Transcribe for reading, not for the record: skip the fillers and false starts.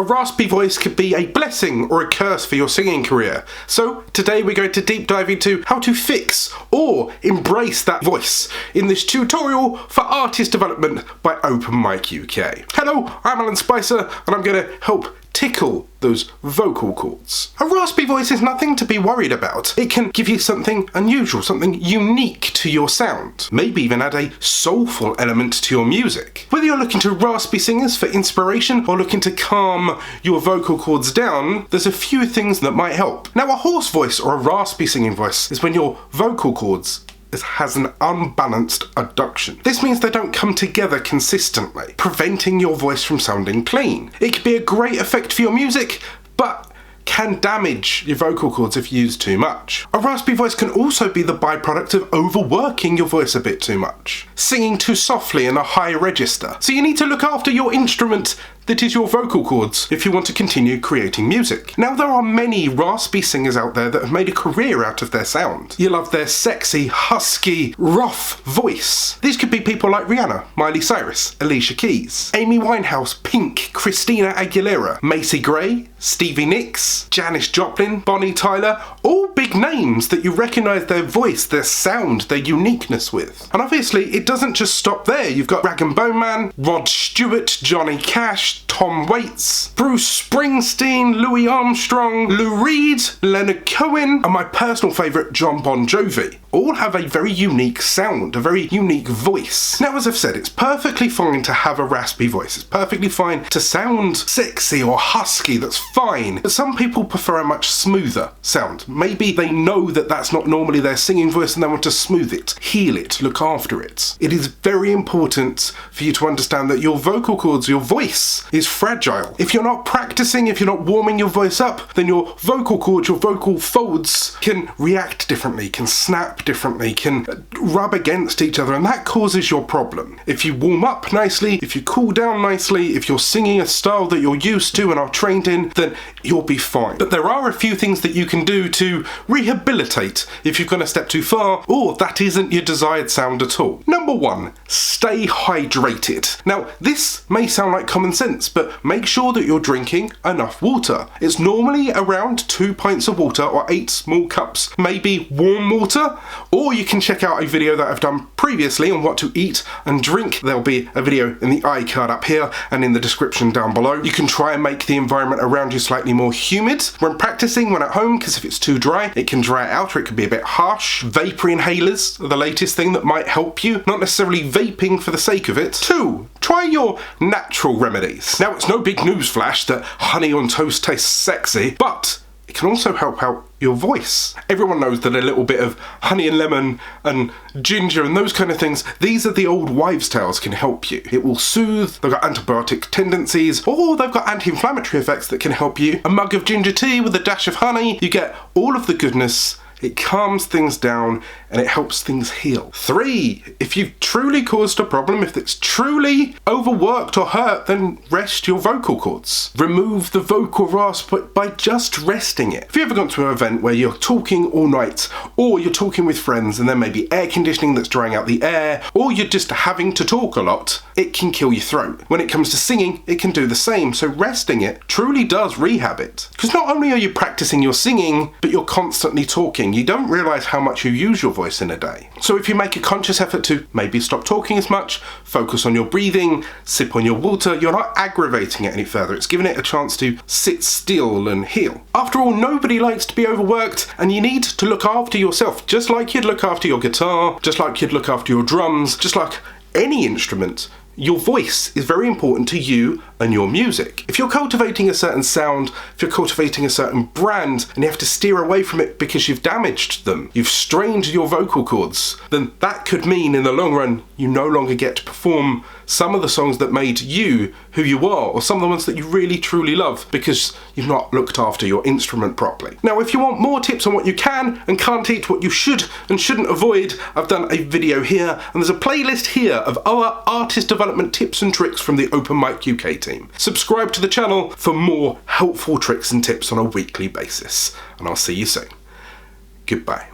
A raspy voice could be a blessing or a curse for your singing career. So today we're going to deep dive into how to fix or embrace that voice in this tutorial for artist development by Open Mic UK. Hello, I'm Alan Spicer and I'm going to help tickle those vocal cords. A raspy voice is nothing to be worried about. It can give you something unusual, something unique to your sound. Maybe even add a soulful element to your music. Whether you're looking to raspy singers for inspiration or looking to calm your vocal cords down, there's a few things that might help. Now, a hoarse voice or a raspy singing voice is when your vocal cords has an unbalanced adduction. This means they don't come together consistently, preventing your voice from sounding clean. It could be a great effect for your music, but can damage your vocal cords if used too much. A raspy voice can also be the byproduct of overworking your voice a bit too much, singing too softly in a high register. So you need to look after your instrument that is your vocal cords if you want to continue creating music. Now, there are many raspy singers out there that have made a career out of their sound. You love their sexy, husky, rough voice. These could be people like Rihanna, Miley Cyrus, Alicia Keys, Amy Winehouse, Pink, Christina Aguilera, Macy Gray, Stevie Nicks, Janis Joplin, Bonnie Tyler, all big names that you recognise their voice, their sound, their uniqueness with. And obviously it doesn't just stop there. You've got Rag and Bone Man, Rod Stewart, Johnny Cash, Tom Waits, Bruce Springsteen, Louis Armstrong, Lou Reed, Leonard Cohen, and my personal favourite, John Bon Jovi. All have a very unique sound, a very unique voice. Now, as I've said, it's perfectly fine to have a raspy voice. It's perfectly fine to sound sexy or husky, that's fine. But some people prefer a much smoother sound. Maybe they know that that's not normally their singing voice and they want to smooth it, heal it, look after it. It is very important for you to understand that your vocal cords, your voice, is fragile. If you're not practicing, if you're not warming your voice up, then your vocal cords, your vocal folds can react differently, can snap differently, can rub against each other, and that causes your problem. If you warm up nicely, if you cool down nicely, if you're singing a style that you're used to and are trained in, then you'll be fine. But there are a few things that you can do to rehabilitate if you've gone a step too far or that isn't your desired sound at all. Number one, stay hydrated. Now, this may sound like common sense, but make sure that you're drinking enough water. It's normally around 2 pints of water or 8 small cups, maybe warm water. Or you can check out a video that I've done previously on what to eat and drink. There'll be a video in the iCard up here and in the description down below. You can try and make the environment around you slightly more humid when practicing, when at home, because if it's too dry, it can dry it out or it can be a bit harsh. Vapor inhalers are the latest thing that might help you, not necessarily vaping for the sake of it. 2, try your natural remedies. Now, it's no big news flash that honey on toast tastes sexy, but it can also help out your voice. Everyone knows that a little bit of honey and lemon and ginger and those kind of things, these are the old wives' tales, can help you. It will soothe, they've got antibiotic tendencies, or they've got anti-inflammatory effects that can help you. A mug of ginger tea with a dash of honey, you get all of the goodness. It calms things down and it helps things heal. 3, if you've truly caused a problem, if it's truly overworked or hurt, then rest your vocal cords. Remove the vocal rasp by just resting it. If you've ever gone to an event where you're talking all night, or you're talking with friends and there may be air conditioning that's drying out the air, or you're just having to talk a lot, it can kill your throat. When it comes to singing, it can do the same, so resting it truly does rehab it. Because not only are you practicing your singing, but you're constantly talking. You don't realise how much you use your voice in a day. So if you make a conscious effort to maybe stop talking as much, focus on your breathing, sip on your water, you're not aggravating it any further. It's giving it a chance to sit still and heal. After all, nobody likes to be overworked, and you need to look after yourself, just like you'd look after your guitar, just like you'd look after your drums, just like any instrument. Your voice is very important to you and your music. If you're cultivating a certain sound, if you're cultivating a certain brand, and you have to steer away from it because you've damaged them, you've strained your vocal cords, then that could mean in the long run you no longer get to perform some of the songs that made you who you are, or some of the ones that you really truly love because you've not looked after your instrument properly. Now, if you want more tips on what you can and can't eat, what you should and shouldn't avoid, I've done a video here, and there's a playlist here of our artist development tips and tricks from the Open Mic UK team. Subscribe to the channel for more helpful tricks and tips on a weekly basis, and I'll see you soon. Goodbye.